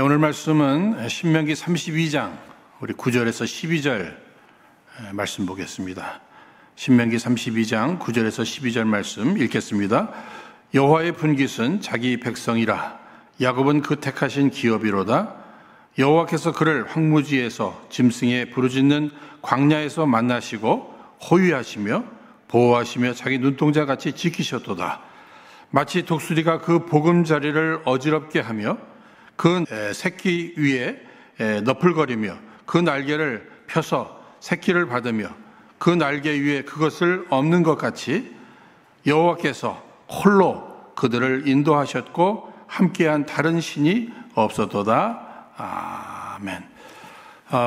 오늘 말씀은 신명기 32장 우리 9절에서 12절 말씀 보겠습니다. 신명기 32장 9절에서 12절 말씀 읽겠습니다. 여호와의 분깃은 자기 백성이라 야곱은 그 택하신 기업이로다. 여호와께서 그를 황무지에서 짐승의 부르짖는 광야에서 만나시고 호위하시며 보호하시며 자기 눈동자같이 지키셨도다. 마치 독수리가 그 보금자리를 어지럽게 하며 그 새끼 위에 너풀거리며 그 날개를 펴서 새끼를 받으며 그 날개 위에 그것을 엎는 것 같이 여호와께서 홀로 그들을 인도하셨고 함께한 다른 신이 없었도다. 아멘.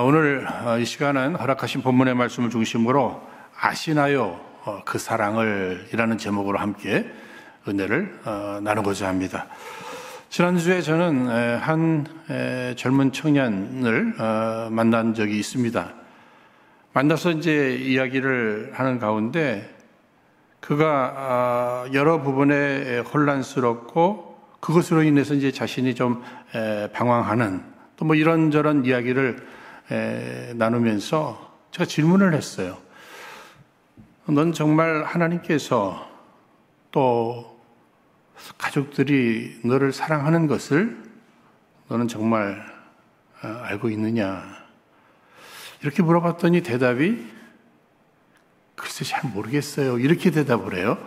오늘 이 시간은 허락하신 본문의 말씀을 중심으로 아시나요 그 사랑을 이라는 제목으로 함께 은혜를 나누고자 합니다. 지난주에 저는 한 젊은 청년을 만난 적이 있습니다. 만나서 이제 이야기를 하는 가운데 그가 여러 부분에 혼란스럽고 그것으로 인해서 이제 자신이 좀 방황하는 또 뭐 이런저런 이야기를 나누면서 제가 질문을 했어요. 넌 정말 하나님께서 또 가족들이 너를 사랑하는 것을 너는 정말 알고 있느냐? 이렇게 물어봤더니 대답이 글쎄 잘 모르겠어요. 이렇게 대답을 해요.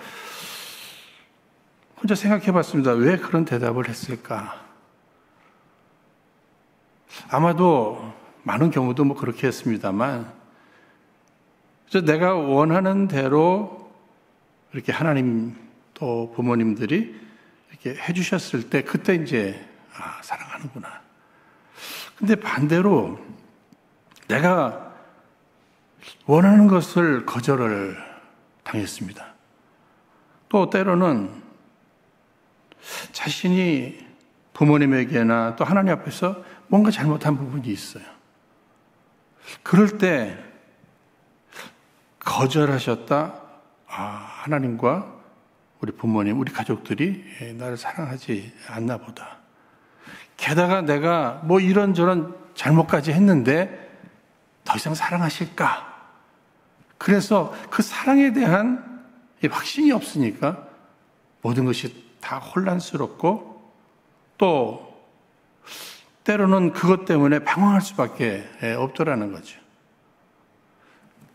혼자 생각해 봤습니다. 왜 그런 대답을 했을까? 아마도 많은 경우도 뭐 그렇게 했습니다만 내가 원하는 대로 이렇게 하나님 또 부모님들이 이렇게 해주셨을 때 그때 이제 사랑하는구나. 근데 반대로 내가 원하는 것을 거절을 당했습니다. 또 때로는 자신이 부모님에게나 또 하나님 앞에서 뭔가 잘못한 부분이 있어요. 그럴 때 거절하셨다. 하나님과 우리 부모님, 우리 가족들이 나를 사랑하지 않나 보다. 게다가 내가 뭐 이런저런 잘못까지 했는데 더 이상 사랑하실까? 그래서 그 사랑에 대한 확신이 없으니까 모든 것이 다 혼란스럽고 또 때로는 그것 때문에 방황할 수밖에 없더라는 거죠.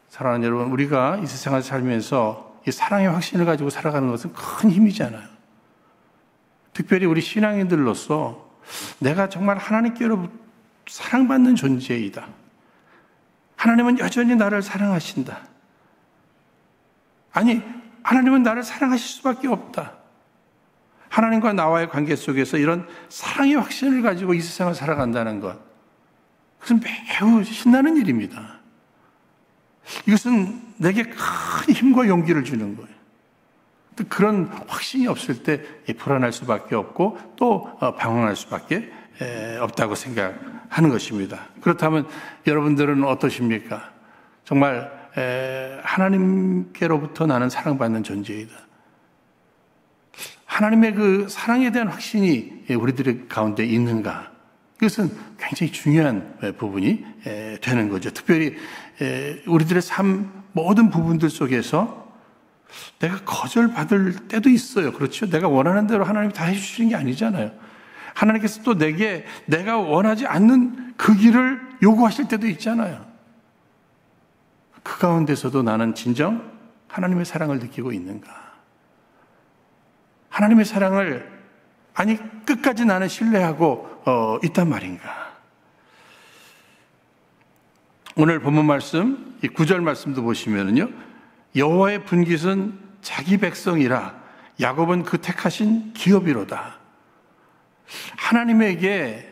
사랑하는 여러분, 우리가 이 세상을 살면서 이 사랑의 확신을 가지고 살아가는 것은 큰 힘이잖아요. 특별히 우리 신앙인들로서 내가 정말 하나님께로부터 사랑받는 존재이다. 하나님은 여전히 나를 사랑하신다. 아니, 하나님은 나를 사랑하실 수밖에 없다. 하나님과 나와의 관계 속에서 이런 사랑의 확신을 가지고 이 세상을 살아간다는 것, 그것은 매우 신나는 일입니다. 이것은 내게 큰 힘과 용기를 주는 거예요. 그런 확신이 없을 때 불안할 수밖에 없고 또 방황할 수밖에 없다고 생각하는 것입니다. 그렇다면 여러분들은 어떠십니까? 정말 하나님께로부터 나는 사랑받는 존재이다. 하나님의 그 사랑에 대한 확신이 우리들 가운데 있는가? 이것은 굉장히 중요한 부분이 되는 거죠. 특별히 우리들의 삶 모든 부분들 속에서 내가 거절받을 때도 있어요. 그렇죠? 내가 원하는 대로 하나님이 다 해주시는 게 아니잖아요. 하나님께서 또 내게 내가 원하지 않는 그 길을 요구하실 때도 있잖아요. 그 가운데서도 나는 진정 하나님의 사랑을 느끼고 있는가? 하나님의 사랑을 끝까지 나는 신뢰하고 있단 말인가? 오늘 본문 말씀, 이 9절 말씀도 보시면은요, 여호와의 분깃은 자기 백성이라 야곱은 그 택하신 기업이로다. 하나님에게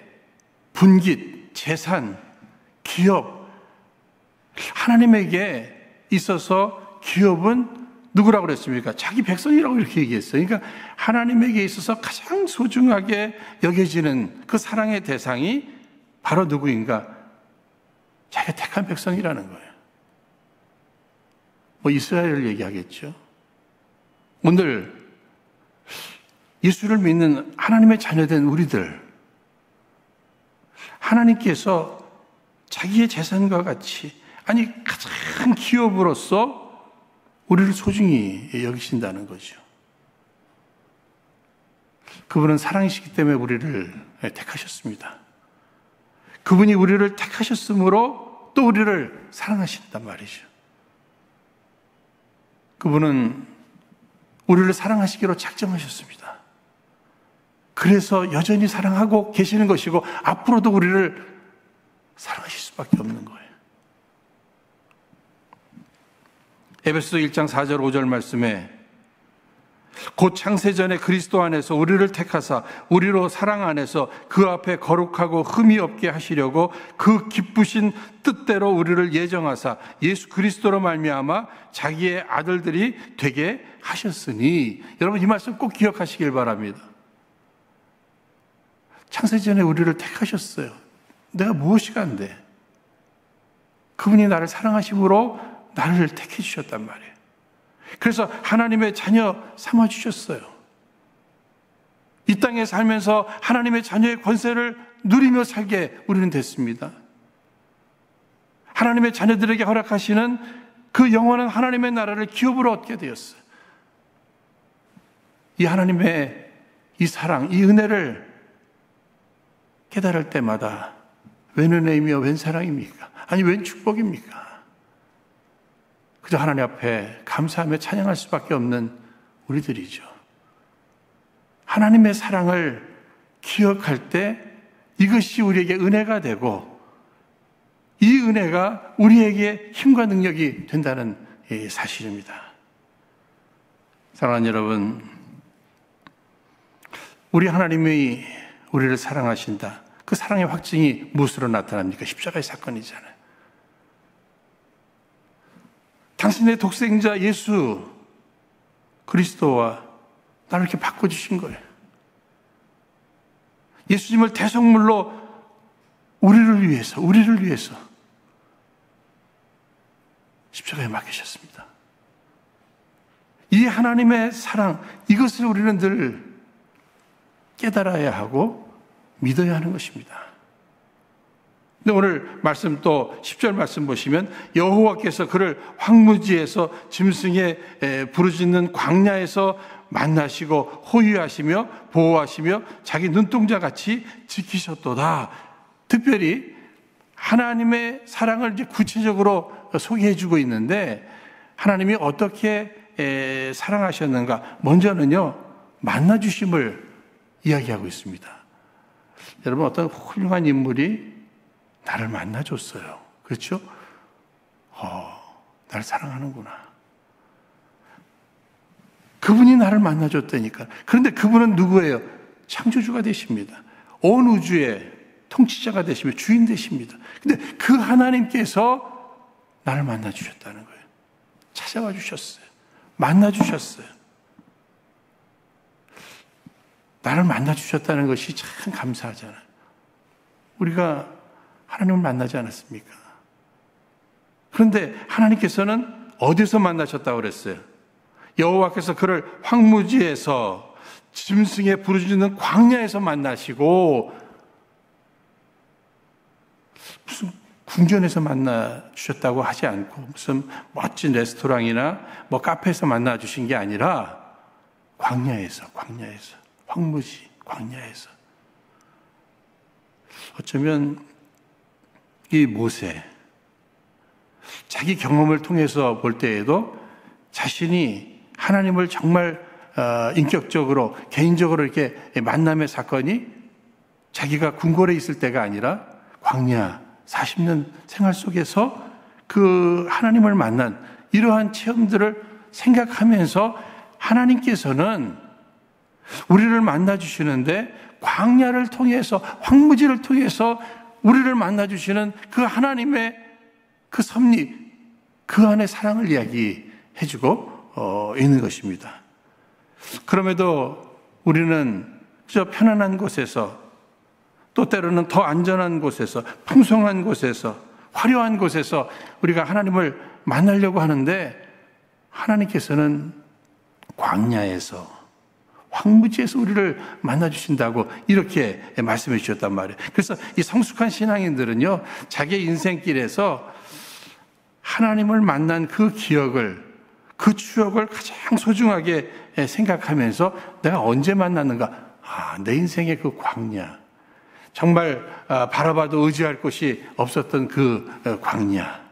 분깃, 재산, 기업, 하나님에게 있어서 기업은 누구라고 그랬습니까? 자기 백성이라고 이렇게 얘기했어요. 그러니까 하나님에게 있어서 가장 소중하게 여겨지는 그 사랑의 대상이 바로 누구인가? 자기가 택한 백성이라는 거예요. 뭐 이스라엘을 얘기하겠죠. 오늘 예수를 믿는 하나님의 자녀된 우리들, 하나님께서 자기의 재산과 같이, 아니 가장 기업으로서 우리를 소중히 여기신다는 거죠. 그분은 사랑이시기 때문에 우리를 택하셨습니다. 그분이 우리를 택하셨으므로 또 우리를 사랑하신단 말이죠. 그분은 우리를 사랑하시기로 작정하셨습니다. 그래서 여전히 사랑하고 계시는 것이고 앞으로도 우리를 사랑하실 수밖에 없는 거예요. 에베소서 1장 4절 5절 말씀에 곧 창세전에 그리스도 안에서 우리를 택하사 우리로 사랑 안에서 그 앞에 거룩하고 흠이 없게 하시려고 그 기쁘신 뜻대로 우리를 예정하사 예수 그리스도로 말미암아 자기의 아들들이 되게 하셨으니, 여러분 이 말씀 꼭 기억하시길 바랍니다. 창세전에 우리를 택하셨어요. 내가 무엇이 안 돼? 그분이 나를 사랑하심으로 나를 택해 주셨단 말이에요. 그래서 하나님의 자녀 삼아주셨어요. 이 땅에 살면서 하나님의 자녀의 권세를 누리며 살게 우리는 됐습니다. 하나님의 자녀들에게 허락하시는 그 영원한 하나님의 나라를 기업으로 얻게 되었어요. 이 하나님의 이 사랑, 이 은혜를 깨달을 때마다 웬 은혜이며 웬 사랑입니까? 아니 웬 축복입니까? 그저 하나님 앞에 감사하며 찬양할 수밖에 없는 우리들이죠. 하나님의 사랑을 기억할 때 이것이 우리에게 은혜가 되고 이 은혜가 우리에게 힘과 능력이 된다는 사실입니다. 사랑하는 여러분, 우리 하나님이 우리를 사랑하신다. 그 사랑의 확증이 무엇으로 나타납니까? 십자가의 사건이잖아요. 당신의 독생자 예수 그리스도와 나를 이렇게 바꿔주신 거예요. 예수님을 대성물로 우리를 위해서 십자가에 맡기셨습니다. 이 하나님의 사랑, 이것을 우리는 늘 깨달아야 하고 믿어야 하는 것입니다. 근데 오늘 말씀 또 10절 말씀 보시면 여호와께서 그를 황무지에서 짐승의 부르짖는 광야에서 만나시고 호위하시며 보호하시며 자기 눈동자 같이 지키셨도다. 특별히 하나님의 사랑을 이제 구체적으로 소개해 주고 있는데 하나님이 어떻게 사랑하셨는가? 먼저는요, 만나주심을 이야기하고 있습니다. 여러분, 어떤 훌륭한 인물이 나를 만나줬어요. 그렇죠? 나를 사랑하는구나. 그분이 나를 만나줬다니까. 그런데 그분은 누구예요? 창조주가 되십니다. 온 우주의 통치자가 되시며 주인 되십니다. 근데 그 하나님께서 나를 만나주셨다는 거예요. 찾아와 주셨어요. 만나주셨어요. 나를 만나주셨다는 것이 참 감사하잖아요. 우리가 하나님을 만나지 않았습니까? 그런데 하나님께서는 어디서 만나셨다고 그랬어요? 여호와께서 그를 황무지에서 짐승의 부르짖는 광야에서 만나시고, 무슨 궁전에서 만나주셨다고 하지 않고 무슨 멋진 레스토랑이나 뭐 카페에서 만나주신 게 아니라 광야에서 황무지 광야에서. 어쩌면 이 모세, 자기 경험을 통해서 볼 때에도 자신이 하나님을 정말 인격적으로 개인적으로 이렇게 만남의 사건이 자기가 궁궐에 있을 때가 아니라 광야 40년 생활 속에서 그 하나님을 만난 이러한 체험들을 생각하면서 하나님께서는 우리를 만나주시는데 광야를 통해서, 황무지를 통해서 우리를 만나주시는 그 하나님의 그 섭리, 그 안에 사랑을 이야기해주고 있는 것입니다. 그럼에도 우리는 저 편안한 곳에서, 또 때로는 더 안전한 곳에서, 풍성한 곳에서, 화려한 곳에서 우리가 하나님을 만나려고 하는데 하나님께서는 광야에서, 황무지에서 우리를 만나주신다고 이렇게 말씀해 주셨단 말이에요. 그래서 이 성숙한 신앙인들은요, 자기의 인생길에서 하나님을 만난 그 기억을, 그 추억을 가장 소중하게 생각하면서 내가 언제 만났는가? 내 인생의 그 광야. 정말 바라봐도 의지할 곳이 없었던 그 광야.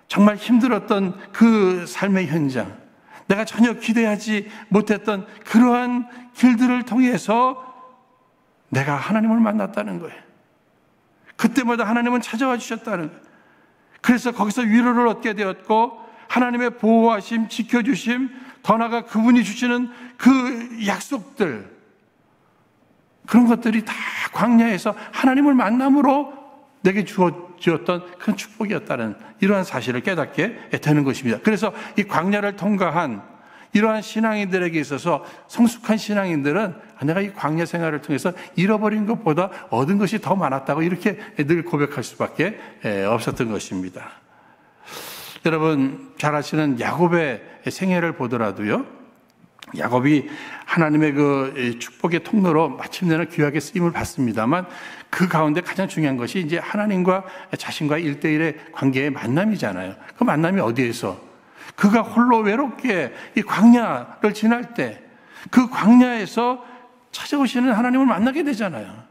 정말 힘들었던 그 삶의 현장. 내가 전혀 기대하지 못했던 그러한 길들을 통해서 내가 하나님을 만났다는 거예요. 그때마다 하나님은 찾아와 주셨다는 거예요. 그래서 거기서 위로를 얻게 되었고 하나님의 보호하심, 지켜주심, 더 나아가 그분이 주시는 그 약속들, 그런 것들이 다 광야에서 하나님을 만남으로 내게 주었던 그런 축복이었다는 이러한 사실을 깨닫게 되는 것입니다. 그래서 이 광야를 통과한 이러한 신앙인들에게 있어서 성숙한 신앙인들은 내가 이 광야 생활을 통해서 잃어버린 것보다 얻은 것이 더 많았다고 이렇게 늘 고백할 수밖에 없었던 것입니다. 여러분 잘 아시는 야곱의 생애를 보더라도요, 야곱이 하나님의 그 축복의 통로로 마침내는 귀하게 쓰임을 받습니다만 그 가운데 가장 중요한 것이 이제 하나님과 자신과의 1대1의 관계의 만남이잖아요. 그 만남이 어디에서? 그가 홀로 외롭게 이 광야를 지날 때 그 광야에서 찾아오시는 하나님을 만나게 되잖아요.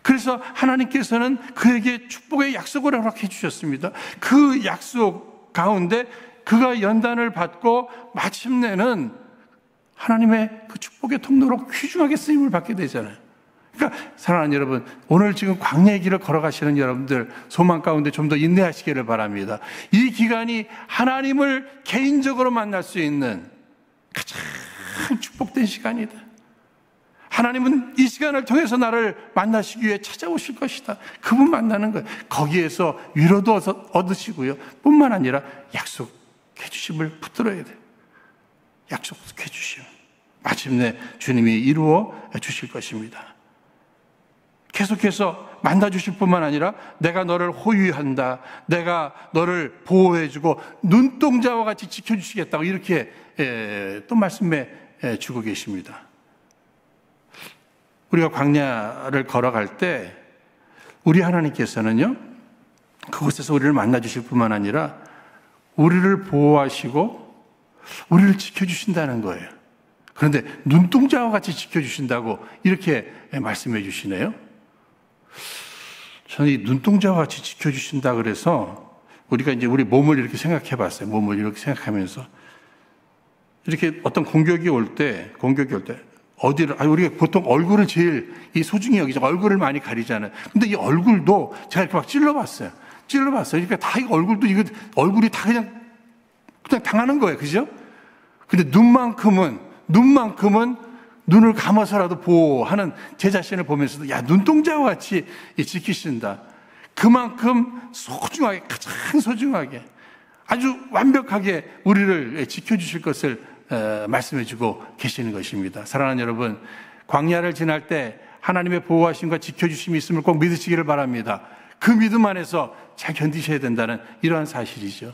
그래서 하나님께서는 그에게 축복의 약속을 허락해 주셨습니다. 그 약속 가운데 그가 연단을 받고 마침내는 하나님의 그 축복의 통로로 귀중하게 쓰임을 받게 되잖아요. 그러니까 사랑하는 여러분, 오늘 지금 광야의 길을 걸어가시는 여러분들 소망 가운데 좀 더 인내하시기를 바랍니다. 이 기간이 하나님을 개인적으로 만날 수 있는 가장 축복된 시간이다. 하나님은 이 시간을 통해서 나를 만나시기 위해 찾아오실 것이다. 그분 만나는 거예요. 거기에서 위로도 얻으시고요, 뿐만 아니라 약속해 주심을 붙들어야 돼요. 약속해 주심, 마침내 주님이 이루어 주실 것입니다. 계속해서 만나주실 뿐만 아니라 내가 너를 호위한다, 내가 너를 보호해주고 눈동자와 같이 지켜주시겠다고 이렇게 또 말씀해 주고 계십니다. 우리가 광야를 걸어갈 때 우리 하나님께서는요, 그곳에서 우리를 만나주실 뿐만 아니라 우리를 보호하시고 우리를 지켜주신다는 거예요. 그런데 눈동자와 같이 지켜주신다고 이렇게 말씀해 주시네요. 저는 이 눈동자와 같이 지켜주신다 그래서 우리가 이제 우리 몸을 이렇게 생각해 봤어요. 몸을 이렇게 생각하면서 이렇게 어떤 공격이 올 때 어디를, 우리가 보통 얼굴을 제일 이 소중히 여기죠. 얼굴을 많이 가리잖아요. 근데 이 얼굴도 제가 이렇게 막 찔러봤어요. 그러니까 다 이거 얼굴이 다 그냥 당하는 거예요. 그죠? 근데 눈만큼은 눈을 감아서라도 보호하는 제 자신을 보면서도 야, 눈동자와 같이 지키신다. 그만큼 소중하게, 가장 소중하게, 아주 완벽하게 우리를 지켜주실 것을 말씀해주고 계시는 것입니다. 사랑하는 여러분, 광야를 지날 때 하나님의 보호하심과 지켜주심이 있음을 꼭 믿으시기를 바랍니다. 그 믿음 안에서 잘 견디셔야 된다는 이러한 사실이죠.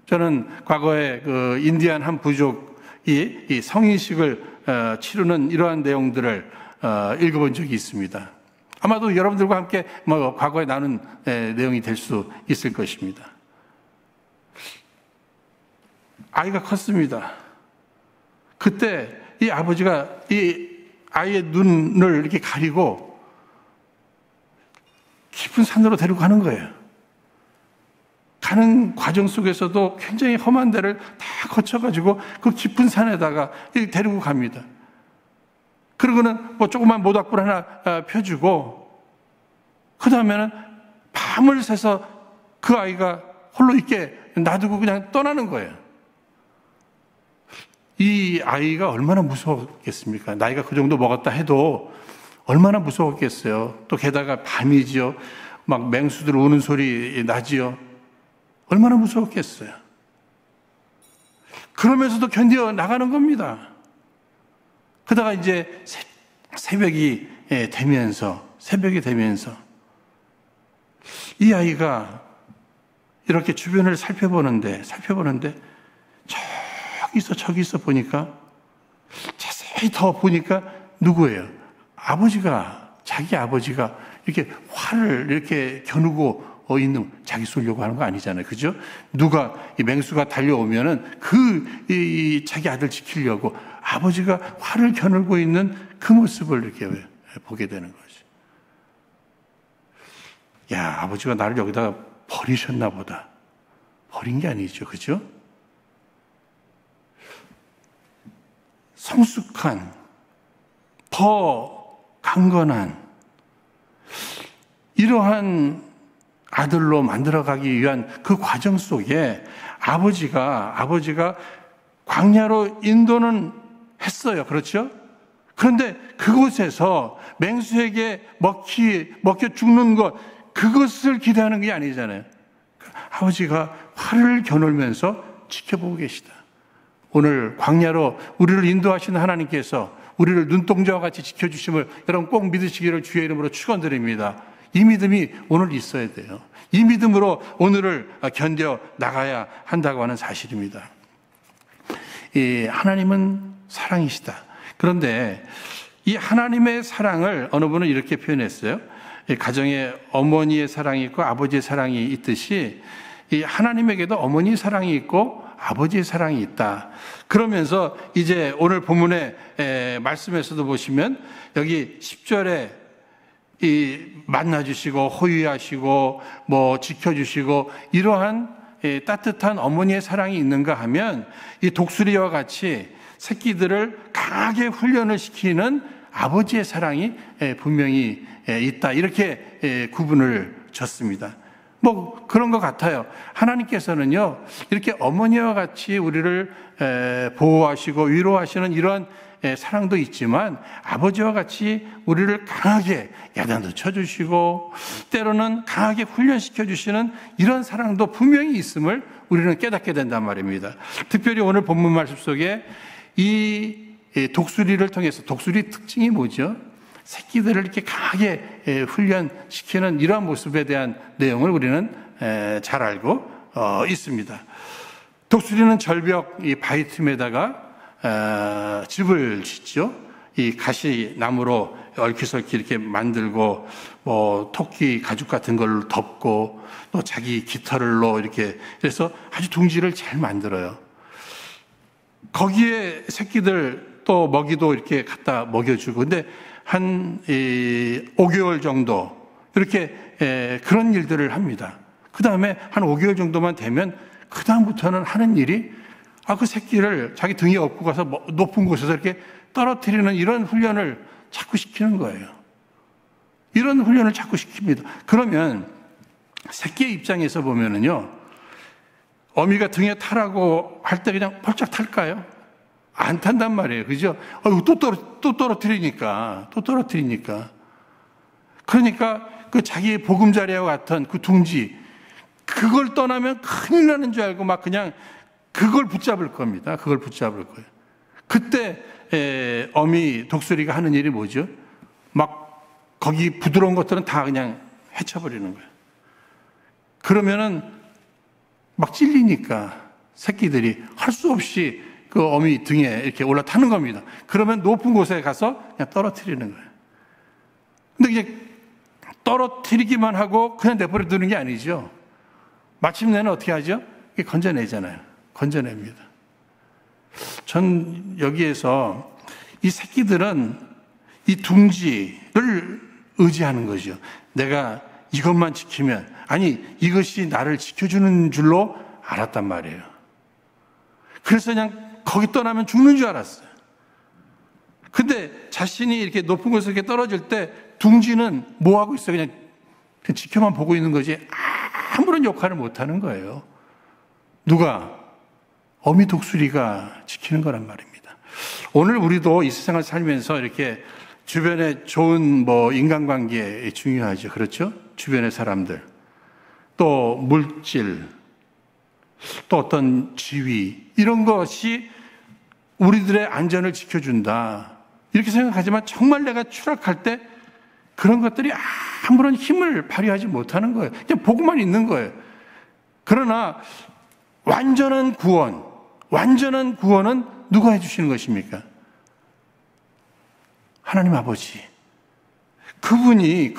저는 과거에 그 인디안 한 부족이 이 성인식을 치르는 이러한 내용들을 읽어본 적이 있습니다. 아마도 여러분들과 함께 과거에 나눈 내용이 될 수 있을 것입니다. 아이가 컸습니다. 그때 이 아버지가 이 아이의 눈을 이렇게 가리고 깊은 산으로 데리고 가는 거예요. 가는 과정 속에서도 굉장히 험한 데를 다 거쳐가지고 그 깊은 산에다가 데리고 갑니다. 그러고는 조그만 모닥불 하나 펴주고, 그 다음에는 밤을 새서 그 아이가 홀로 있게 놔두고 그냥 떠나는 거예요. 이 아이가 얼마나 무서웠겠습니까? 나이가 그 정도 먹었다 해도 얼마나 무서웠겠어요. 또 게다가 밤이지요. 막 맹수들 우는 소리 나지요. 얼마나 무서웠겠어요. 그러면서도 견뎌 나가는 겁니다. 그러다가 이제 새벽이 되면서 이 아이가 이렇게 주변을 살펴보는데 저기 있어 보니까 자세히 더 보니까 누구예요? 아버지가, 자기 아버지가 이렇게 활을 이렇게 겨누고 있는, 자기 쏘려고 하는 거 아니잖아요. 그죠? 누가, 이 맹수가 달려오면은 자기 아들 지키려고 아버지가 활을 겨누고 있는 그 모습을 이렇게 보게 되는 거죠. 야, 아버지가 나를 여기다가 버리셨나 보다. 버린 게 아니죠. 그죠? 성숙한, 더 강건한 이러한 아들로 만들어가기 위한 그 과정 속에 아버지가 광야로 인도는 했어요. 그렇죠? 그런데 그곳에서 맹수에게 먹혀 죽는 것, 그것을 기대하는 게 아니잖아요. 아버지가 활을 겨누면서 지켜보고 계시다. 오늘 광야로 우리를 인도하시는 하나님께서 우리를 눈동자와 같이 지켜주심을 여러분 꼭 믿으시기를 주의 이름으로 축원드립니다. 이 믿음이 오늘 있어야 돼요. 이 믿음으로 오늘을 견뎌 나가야 한다고 하는 사실입니다. 하나님은 사랑이시다. 그런데 이 하나님의 사랑을 어느 분은 이렇게 표현했어요. 가정에 어머니의 사랑이 있고 아버지의 사랑이 있듯이 이 하나님에게도 어머니의 사랑이 있고 아버지의 사랑이 있다. 그러면서 이제 오늘 본문의 말씀에서도 보시면 여기 10절에 만나주시고 호위하시고 뭐 지켜주시고 이러한 따뜻한 어머니의 사랑이 있는가 하면 이 독수리와 같이 새끼들을 강하게 훈련을 시키는 아버지의 사랑이 분명히 있다. 이렇게 구분을 졌습니다. 뭐 그런 것 같아요. 하나님께서는요, 이렇게 어머니와 같이 우리를 보호하시고 위로하시는 이런 사랑도 있지만 아버지와 같이 우리를 강하게 야단도 쳐주시고 때로는 강하게 훈련시켜 주시는 이런 사랑도 분명히 있음을 우리는 깨닫게 된단 말입니다. 특별히 오늘 본문 말씀 속에 이 독수리를 통해서, 독수리 특징이 뭐죠? 새끼들을 이렇게 강하게 훈련시키는 이러한 모습에 대한 내용을 우리는 잘 알고 있습니다. 독수리는 절벽 이 바위 틈에다가 집을 짓죠. 이 가시나무로 얽히설키 이렇게 만들고 뭐 토끼 가죽 같은 걸로 덮고 또 자기 깃털로 이렇게 그래서 아주 둥지를 잘 만들어요. 거기에 새끼들 또 먹이도 이렇게 갖다 먹여주고 근데 한 5개월 정도 이렇게 그런 일들을 합니다. 그 다음에 한 5개월 정도만 되면 그 다음부터는 하는 일이 그 새끼를 자기 등에 업고 가서 높은 곳에서 이렇게 떨어뜨리는 이런 훈련을 자꾸 시키는 거예요. 이런 훈련을 자꾸 시킵니다. 그러면 새끼의 입장에서 보면은요, 어미가 등에 타라고 할 때 그냥 펄쩍 탈까요? 안 탄단 말이에요. 그죠? 또 떨어뜨리니까. 그러니까 그 자기의 보금자리와 같은 그 둥지, 그걸 떠나면 큰일 나는 줄 알고 막 그냥 그걸 붙잡을 겁니다. 그걸 붙잡을 거예요. 그때 어미 독수리가 하는 일이 뭐죠? 막 거기 부드러운 것들은 다 그냥 헤쳐버리는 거예요. 그러면은 막 찔리니까 새끼들이 할 수 없이 그 어미 등에 이렇게 올라타는 겁니다. 그러면 높은 곳에 가서 그냥 떨어뜨리는 거예요. 근데 이제 떨어뜨리기만 하고 그냥 내버려 두는 게 아니죠. 마침내는 어떻게 하죠? 건져내잖아요. 건져냅니다. 전 여기에서 이 새끼들은 이 둥지를 의지하는 거죠. 내가 이것만 지키면, 아니, 이것이 나를 지켜주는 줄로 알았단 말이에요. 그래서 그냥 거기 떠나면 죽는 줄 알았어요. 근데 자신이 이렇게 높은 곳에서 이렇게 떨어질 때 둥지는 뭐 하고 있어요? 그냥 지켜만 보고 있는 거지 아무런 역할을 못 하는 거예요. 누가? 어미 독수리가 지키는 거란 말입니다. 오늘 우리도 이 세상을 살면서 이렇게 주변에 좋은 인간관계 중요하죠. 그렇죠? 주변의 사람들. 또 물질, 또 어떤 지위, 이런 것이 우리들의 안전을 지켜준다. 이렇게 생각하지만 정말 내가 추락할 때 그런 것들이 아무런 힘을 발휘하지 못하는 거예요. 그냥 보고만 있는 거예요. 그러나 완전한 구원은 누가 해주시는 것입니까? 하나님 아버지, 그분이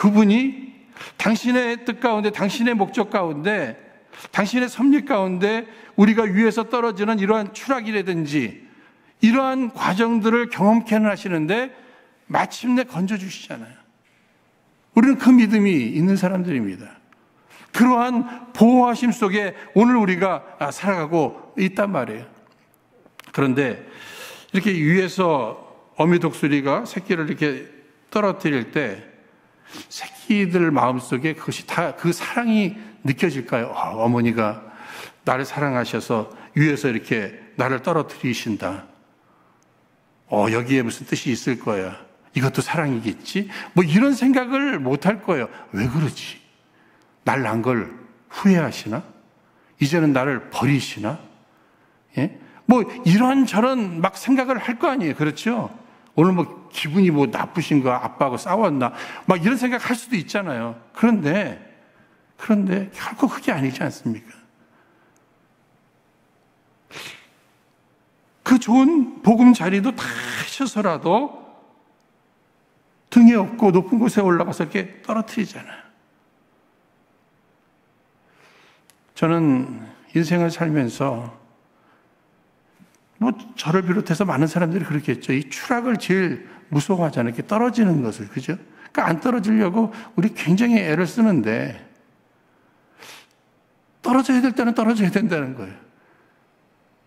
당신의 뜻 가운데, 당신의 목적 가운데, 당신의 섭리 가운데 우리가 위에서 떨어지는 이러한 추락이라든지 이러한 과정들을 경험케 하시는데 마침내 건져주시잖아요. 우리는 그 믿음이 있는 사람들입니다. 그러한 보호하심 속에 오늘 우리가 살아가고 있단 말이에요. 그런데 이렇게 위에서 어미 독수리가 새끼를 이렇게 떨어뜨릴 때 새끼들 마음속에 그것이 다 그 사랑이 느껴질까요? 어머니가 나를 사랑하셔서 위에서 이렇게 나를 떨어뜨리신다. 여기에 무슨 뜻이 있을 거야. 이것도 사랑이겠지? 뭐 이런 생각을 못 할 거예요. 왜 그러지? 날 낳은 걸 후회하시나? 이제는 나를 버리시나? 예? 뭐 이런저런 막 생각을 할 거 아니에요. 그렇죠? 오늘 뭐 기분이 뭐 나쁘신 거, 아빠하고 싸웠나? 막 이런 생각 할 수도 있잖아요. 그런데 결코 그게 아니지 않습니까? 그 좋은 복음 자리도 다 하셔서라도 등에 업고 높은 곳에 올라가서 이렇게 떨어뜨리잖아요. 저는 인생을 살면서 뭐 저를 비롯해서 많은 사람들이 그렇겠죠. 이 추락을 제일 무서워하잖아요. 이렇게 떨어지는 것을. 그죠? 그러니까 안 떨어지려고 우리 굉장히 애를 쓰는데 떨어져야 될 때는 떨어져야 된다는 거예요.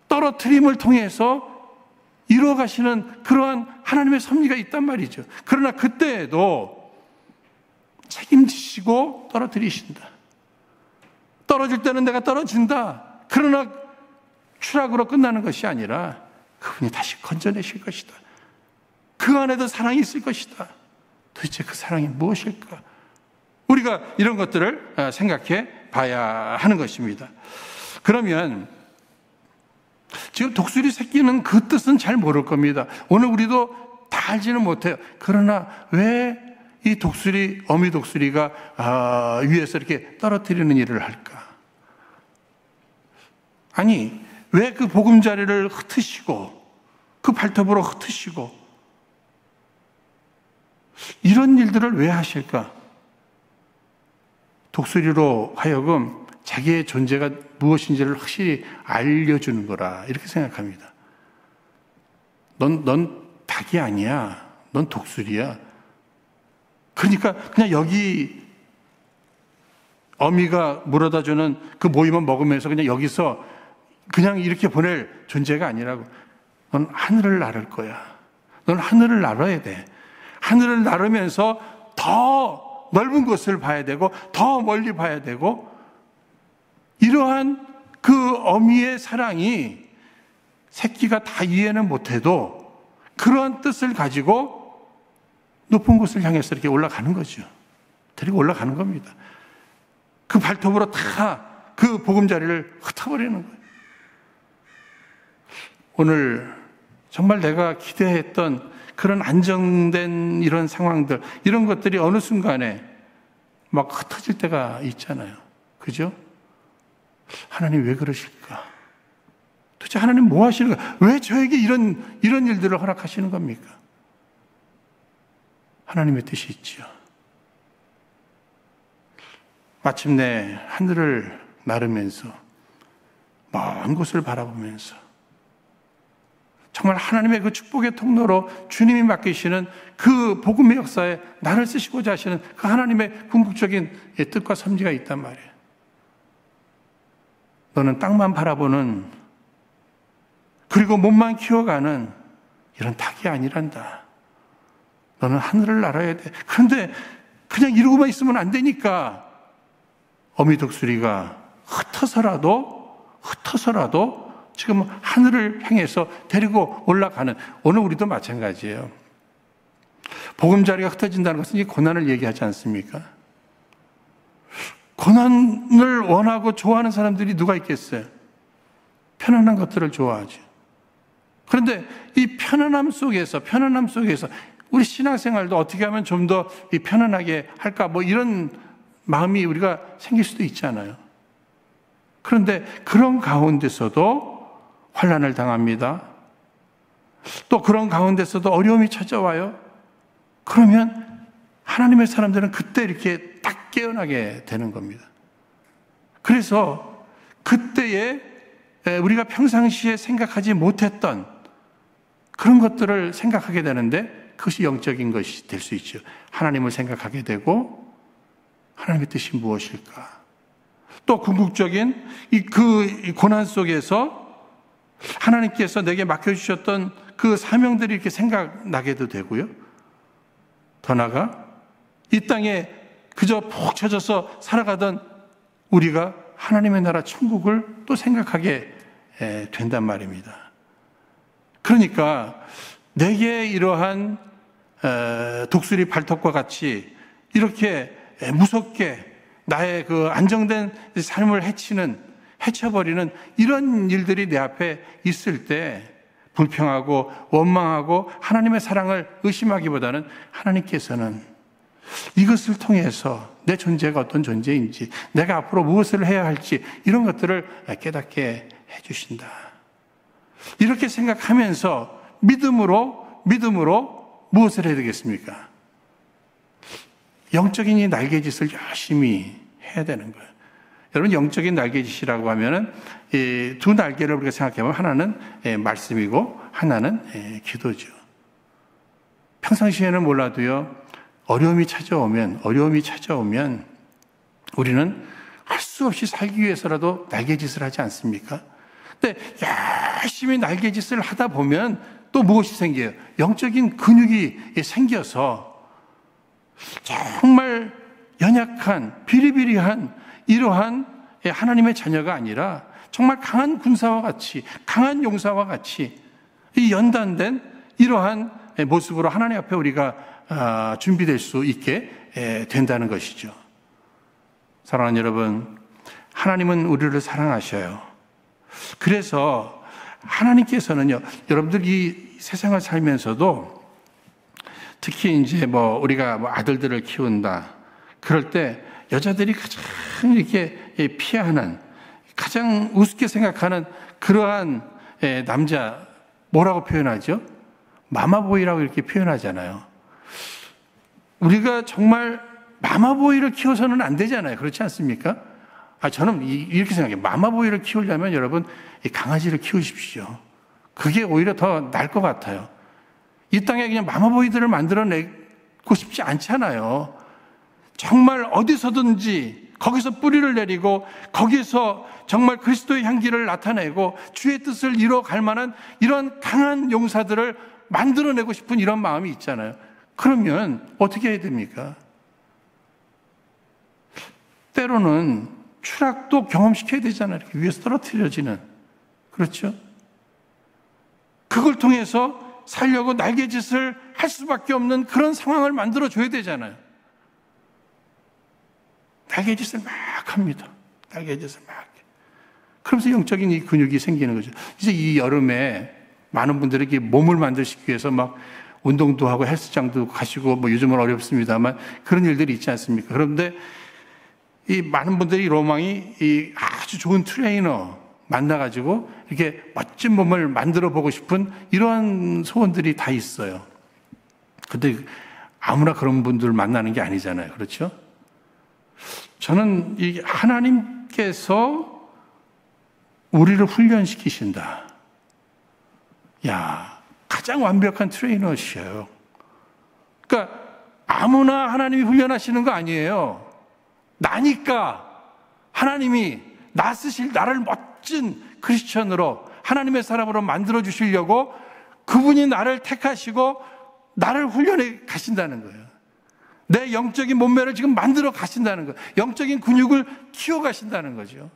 떨어뜨림을 통해서 이루어가시는 그러한 하나님의 섭리가 있단 말이죠. 그러나 그때에도 책임지시고 떨어뜨리신다. 떨어질 때는 내가 떨어진다. 그러나 추락으로 끝나는 것이 아니라 그분이 다시 건져내실 것이다. 그 안에도 사랑이 있을 것이다. 도대체 그 사랑이 무엇일까? 우리가 이런 것들을 생각해 봐야 하는 것입니다. 그러면 지금 독수리 새끼는 그 뜻은 잘 모를 겁니다. 오늘 우리도 다 알지는 못해요. 그러나 왜 이 독수리, 어미 독수리가 위에서 이렇게 떨어뜨리는 일을 할까? 아니, 왜 그 보금자리를 흩으시고 그 발톱으로 흩으시고 이런 일들을 왜 하실까? 독수리로 하여금 자기의 존재가 무엇인지를 확실히 알려주는 거라 이렇게 생각합니다. 넌 닭이 아니야. 넌 독수리야. 그러니까 그냥 여기 어미가 물어다 주는 그 모임을 먹으면서 그냥 여기서 그냥 이렇게 보낼 존재가 아니라고. 넌 하늘을 나를 거야. 넌 하늘을 날아야 돼. 하늘을 나르면서 더 넓은 곳을 봐야 되고 더 멀리 봐야 되고 이러한 그 어미의 사랑이 새끼가 다 이해는 못해도 그러한 뜻을 가지고 높은 곳을 향해서 이렇게 올라가는 거죠. 데리고 올라가는 겁니다. 그 발톱으로 다 그 보금자리를 흩어버리는 거예요. 오늘 정말 내가 기대했던 그런 안정된 이런 상황들, 이런 것들이 어느 순간에 막 흩어질 때가 있잖아요. 그죠? 하나님 왜 그러실까? 도대체 하나님 뭐 하시는 거야? 왜 저에게 이런 일들을 허락하시는 겁니까? 하나님의 뜻이 있지요. 마침내 하늘을 나르면서 먼 곳을 바라보면서 정말 하나님의 그 축복의 통로로 주님이 맡기시는 그 복음의 역사에 나를 쓰시고자 하시는 그 하나님의 궁극적인 뜻과 섭리가 있단 말이에요. 너는 땅만 바라보는 그리고 몸만 키워가는 이런 닭이 아니란다. 너는 하늘을 날아야 돼. 그런데 그냥 이러고만 있으면 안 되니까 어미 독수리가 흩어서라도 지금 하늘을 향해서 데리고 올라가는, 오늘 우리도 마찬가지예요. 보금자리가 흩어진다는 것은 이 고난을 얘기하지 않습니까? 고난을 원하고 좋아하는 사람들이 누가 있겠어요? 편안한 것들을 좋아하죠. 그런데 이 편안함 속에서 우리 신앙생활도 어떻게 하면 좀 더 편안하게 할까, 뭐 이런 마음이 우리가 생길 수도 있잖아요. 그런데 그런 가운데서도 환난을 당합니다. 또 그런 가운데서도 어려움이 찾아와요. 그러면 하나님의 사람들은 그때 이렇게 딱 깨어나게 되는 겁니다. 그래서 그때에 우리가 평상시에 생각하지 못했던 그런 것들을 생각하게 되는데 그것이 영적인 것이 될 수 있죠. 하나님을 생각하게 되고 하나님의 뜻이 무엇일까? 또 궁극적인 그 고난 속에서 하나님께서 내게 맡겨주셨던 그 사명들이 이렇게 생각나게도 되고요. 더 나아가 이 땅에 그저 푹 쳐져서 살아가던 우리가 하나님의 나라 천국을 또 생각하게 된단 말입니다. 그러니까 내게 이러한 독수리 발톱과 같이 이렇게 무섭게 나의 그 안정된 삶을 해쳐버리는 이런 일들이 내 앞에 있을 때 불평하고 원망하고 하나님의 사랑을 의심하기보다는 하나님께서는 이것을 통해서 내 존재가 어떤 존재인지, 내가 앞으로 무엇을 해야 할지 이런 것들을 깨닫게 해주신다. 이렇게 생각하면서 믿음으로 무엇을 해야 되겠습니까? 영적인 이 날개짓을 열심히 해야 되는 거예요. 여러분, 영적인 날개짓이라고 하면은 두 날개를 우리가 생각해보면 하나는 말씀이고 하나는 기도죠. 평상시에는 몰라도요, 어려움이 찾아오면 우리는 할 수 없이 살기 위해서라도 날개짓을 하지 않습니까? 근데 열심히 날개짓을 하다 보면 또 무엇이 생겨요? 영적인 근육이 생겨서 정말 연약한 비리비리한 이러한 하나님의 자녀가 아니라 정말 강한 군사와 같이, 강한 용사와 같이 이 연단된 이러한 모습으로 하나님 앞에 우리가 준비될 수 있게 된다는 것이죠. 사랑하는 여러분, 하나님은 우리를 사랑하셔요. 그래서 하나님께서는요, 여러분들이 세상을 살면서도 특히 이제 우리가 아들들을 키운다. 그럴 때 여자들이 가장 이렇게 피하는, 가장 우습게 생각하는 그러한 남자, 뭐라고 표현하죠? 마마보이라고 이렇게 표현하잖아요. 우리가 정말 마마보이를 키워서는 안 되잖아요. 그렇지 않습니까? 저는 이렇게 생각해요. 마마보이를 키우려면 여러분, 강아지를 키우십시오. 그게 오히려 더 나을 것 같아요. 이 땅에 그냥 마마보이들을 만들어내고 싶지 않잖아요. 정말 어디서든지 거기서 뿌리를 내리고 거기서 정말 그리스도의 향기를 나타내고 주의 뜻을 이뤄갈 만한 이런 강한 용사들을 만들어내고 싶은 이런 마음이 있잖아요. 그러면 어떻게 해야 됩니까? 때로는 추락도 경험시켜야 되잖아요. 이렇게 위에서 떨어뜨려지는. 그렇죠? 그걸 통해서 살려고 날개짓을 할 수밖에 없는 그런 상황을 만들어줘야 되잖아요. 날개짓을 막 합니다. 날개짓을 막. 그러면서 영적인 이 근육이 생기는 거죠. 이제 이 여름에 많은 분들이 몸을 만드시기 위해서 막 운동도 하고 헬스장도 가시고 요즘은 어렵습니다만 그런 일들이 있지 않습니까? 그런데 이 많은 분들이 로망이 이 아주 좋은 트레이너 만나가지고 이렇게 멋진 몸을 만들어 보고 싶은 이러한 소원들이 다 있어요. 근데 아무나 그런 분들 만나는 게 아니잖아요. 그렇죠? 저는 이 하나님께서 우리를 훈련시키신다. 야, 가장 완벽한 트레이너시에요. 그러니까 아무나 하나님이 훈련하시는 거 아니에요. 나니까 하나님이 나를 멋진 크리스천으로 하나님의 사람으로 만들어 주시려고 그분이 나를 택하시고 나를 훈련해 가신다는 거예요. 내 영적인 몸매를 지금 만들어 가신다는 거예요. 영적인 근육을 키워 가신다는 거죠.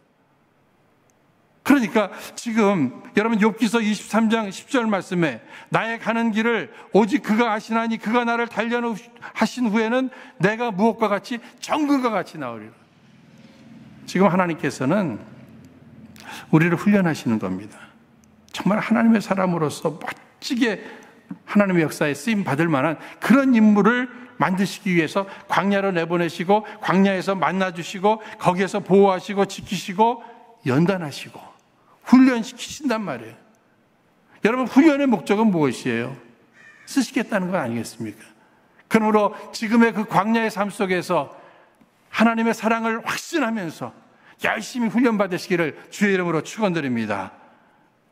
그러니까 지금 여러분 욥기서 23장 10절 말씀에 나의 가는 길을 오직 그가 아시나니 그가 나를 단련하신 후에는 내가 무엇과 같이 정금과 같이 나오리라. 지금 하나님께서는 우리를 훈련하시는 겁니다. 정말 하나님의 사람으로서 멋지게 하나님의 역사에 쓰임 받을 만한 그런 인물을 만드시기 위해서 광야로 내보내시고 광야에서 만나주시고 거기에서 보호하시고 지키시고 연단하시고 훈련시키신단 말이에요. 여러분, 훈련의 목적은 무엇이에요? 쓰시겠다는 거 아니겠습니까? 그러므로 지금의 그 광야의 삶 속에서 하나님의 사랑을 확신하면서 열심히 훈련받으시기를 주의 이름으로 축원드립니다.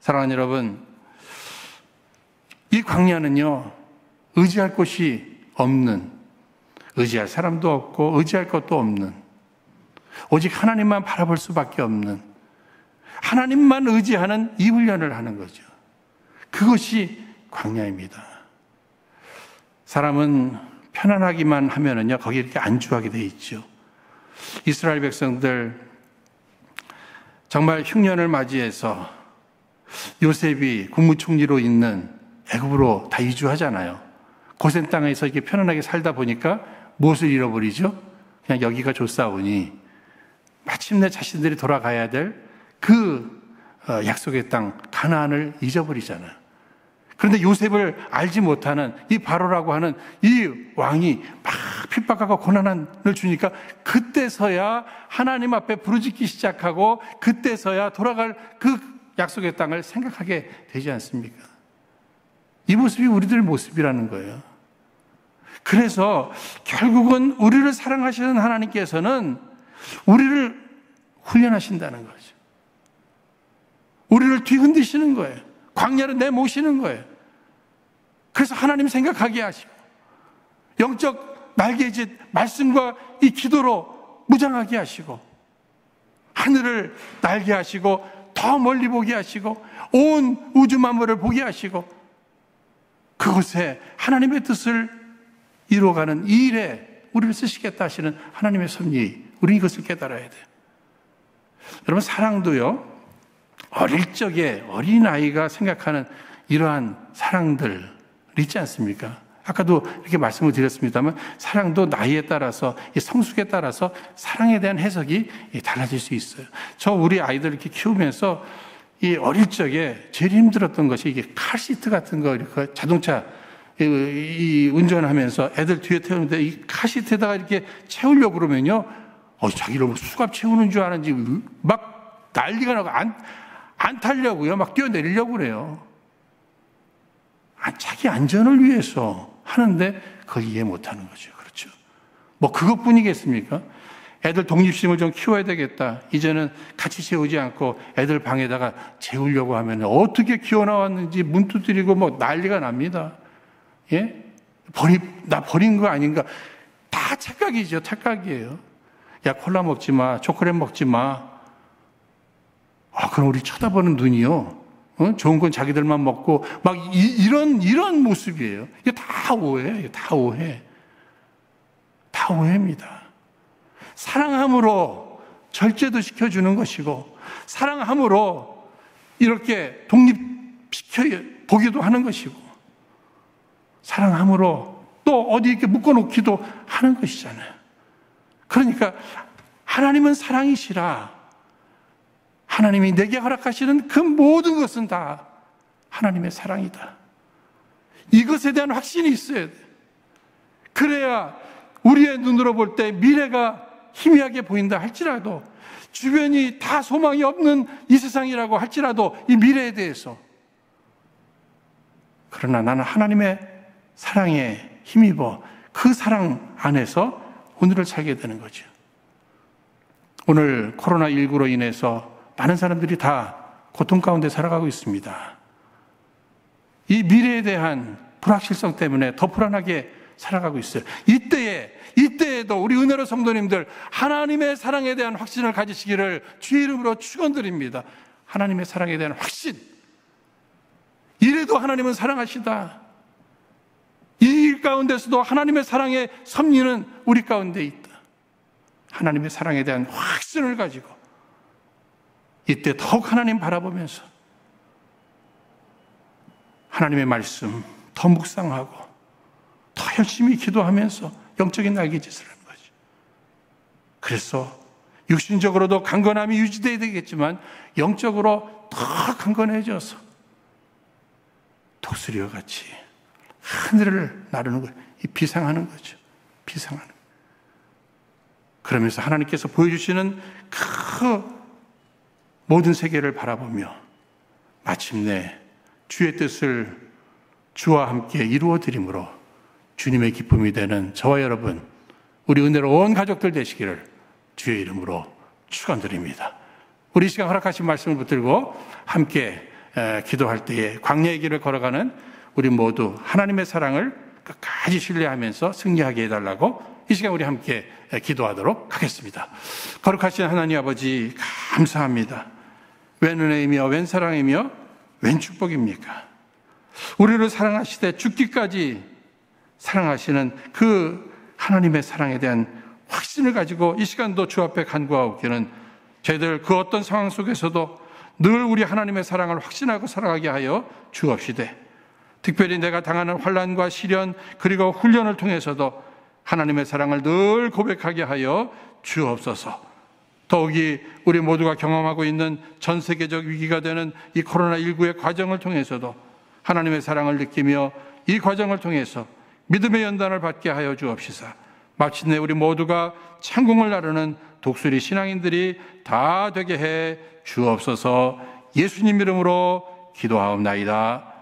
사랑하는 여러분, 이 광야는요, 의지할 곳이 없는, 의지할 사람도 없고 의지할 것도 없는, 오직 하나님만 바라볼 수밖에 없는, 하나님만 의지하는 이 훈련을 하는 거죠. 그것이 광야입니다. 사람은 편안하기만 하면은요, 거기에 이렇게 안주하게 돼 있죠. 이스라엘 백성들 정말 흉년을 맞이해서 요셉이 국무총리로 있는 애굽으로 다 이주하잖아요. 고센 땅에서 이렇게 편안하게 살다 보니까 무엇을 잃어버리죠? 그냥 여기가 좋사오니 마침내 자신들이 돌아가야 될 그 약속의 땅 가나안을 잊어버리잖아요. 그런데 요셉을 알지 못하는 이 바로라고 하는 이 왕이 막 핍박하고 고난을 주니까 그때서야 하나님 앞에 부르짖기 시작하고 그때서야 돌아갈 그 약속의 땅을 생각하게 되지 않습니까? 이 모습이 우리들 모습이라는 거예요. 그래서 결국은 우리를 사랑하시는 하나님께서는 우리를 훈련하신다는 거죠. 우리를 뒤흔드시는 거예요. 광야를 내모시는 거예요. 그래서 하나님 생각하게 하시고 영적 날개짓 말씀과 이 기도로 무장하게 하시고 하늘을 날게 하시고 더 멀리 보게 하시고 온 우주 만물을 보게 하시고 그곳에 하나님의 뜻을 이루어가는 이 일에 우리를 쓰시겠다 하시는 하나님의 섭리, 우리는 이것을 깨달아야 돼요. 여러분, 사랑도요, 어릴 적에 어린아이가 생각하는 이러한 사랑들 있지 않습니까? 아까도 이렇게 말씀을 드렸습니다만 사랑도 나이에 따라서, 성숙에 따라서 사랑에 대한 해석이 달라질 수 있어요. 저 우리 아이들 이렇게 키우면서 이 어릴 적에 제일 힘들었던 것이 이게 카시트 같은 거, 이렇게 자동차 이 운전하면서 애들 뒤에 태우는데 이 카시트에다가 이렇게 채우려고 그러면요, 자기를 수갑 채우는 줄 아는지 막 난리가 나고 안 타려고요. 막 뛰어내리려고 그래요. 자기 안전을 위해서 하는데 그걸 이해 못하는 거죠. 그렇죠. 뭐 그것뿐이겠습니까? 애들 독립심을 좀 키워야 되겠다. 이제는 같이 재우지 않고 애들 방에다가 재우려고 하면 어떻게 기어 나왔는지 문 두드리고 뭐 난리가 납니다. 예? 나 버린 거 아닌가? 다 착각이죠. 착각이에요. 야, 콜라 먹지 마. 초콜릿 먹지 마. 그럼 우리 쳐다보는 눈이요. 좋은 건 자기들만 먹고 막 이런 모습이에요. 이게 다 오해예요. 다 오해. 다 오해입니다. 사랑함으로 절제도 시켜주는 것이고 사랑함으로 이렇게 독립시켜 보기도 하는 것이고 사랑함으로 또 어디 이렇게 묶어놓기도 하는 것이잖아요. 그러니까 하나님은 사랑이시라. 하나님이 내게 허락하시는 그 모든 것은 다 하나님의 사랑이다. 이것에 대한 확신이 있어야 돼. 그래야 우리의 눈으로 볼 때 미래가 희미하게 보인다 할지라도 주변이 다 소망이 없는 이 세상이라고 할지라도 이 미래에 대해서 그러나 나는 하나님의 사랑에 힘입어 그 사랑 안에서 오늘을 살게 되는 거죠. 오늘 코로나19로 인해서 많은 사람들이 다 고통 가운데 살아가고 있습니다. 이 미래에 대한 불확실성 때문에 더 불안하게 살아가고 있어요. 이때에도 우리 은혜로 성도님들 하나님의 사랑에 대한 확신을 가지시기를 주의 이름으로 축원드립니다. 하나님의 사랑에 대한 확신. 이래도 하나님은 사랑하시다. 이 일 가운데서도 하나님의 사랑의 섭리는 우리 가운데 있다. 하나님의 사랑에 대한 확신을 가지고 이때 더욱 하나님 바라보면서 하나님의 말씀 더 묵상하고 더 열심히 기도하면서 영적인 날개짓을 하는 거죠. 그래서 육신적으로도 강건함이 유지되어야 되겠지만 영적으로 더 강건해져서 독수리와 같이 하늘을 나르는 거예요. 비상하는 거죠. 비상하는 거예요. 그러면서 하나님께서 보여주시는 그 모든 세계를 바라보며 마침내 주의 뜻을 주와 함께 이루어 드림으로 주님의 기쁨이 되는 저와 여러분, 우리 은혜로 온 가족들 되시기를 주의 이름으로 축원드립니다. 우리 이 시간 허락하신 말씀을 붙들고 함께 기도할 때에 광야의 길을 걸어가는 우리 모두 하나님의 사랑을 끝까지 신뢰하면서 승리하게 해달라고 이 시간 우리 함께 기도하도록 하겠습니다. 거룩하신 하나님 아버지, 감사합니다. 웬 은혜이며 웬 사랑이며 웬 축복입니까? 우리를 사랑하시되 죽기까지 사랑하시는 그 하나님의 사랑에 대한 확신을 가지고 이 시간도 주 앞에 간구하옵기는 저희들 그 어떤 상황 속에서도 늘 우리 하나님의 사랑을 확신하고 살아가게 하여 주옵시되, 특별히 내가 당하는 환난과 시련 그리고 훈련을 통해서도 하나님의 사랑을 늘 고백하게 하여 주옵소서. 더욱이 우리 모두가 경험하고 있는 전 세계적 위기가 되는 이 코로나19의 과정을 통해서도 하나님의 사랑을 느끼며 이 과정을 통해서 믿음의 연단을 받게 하여 주옵시사. 마침내 우리 모두가 창공을 나르는 독수리 신앙인들이 다 되게 해 주옵소서. 예수님 이름으로 기도하옵나이다.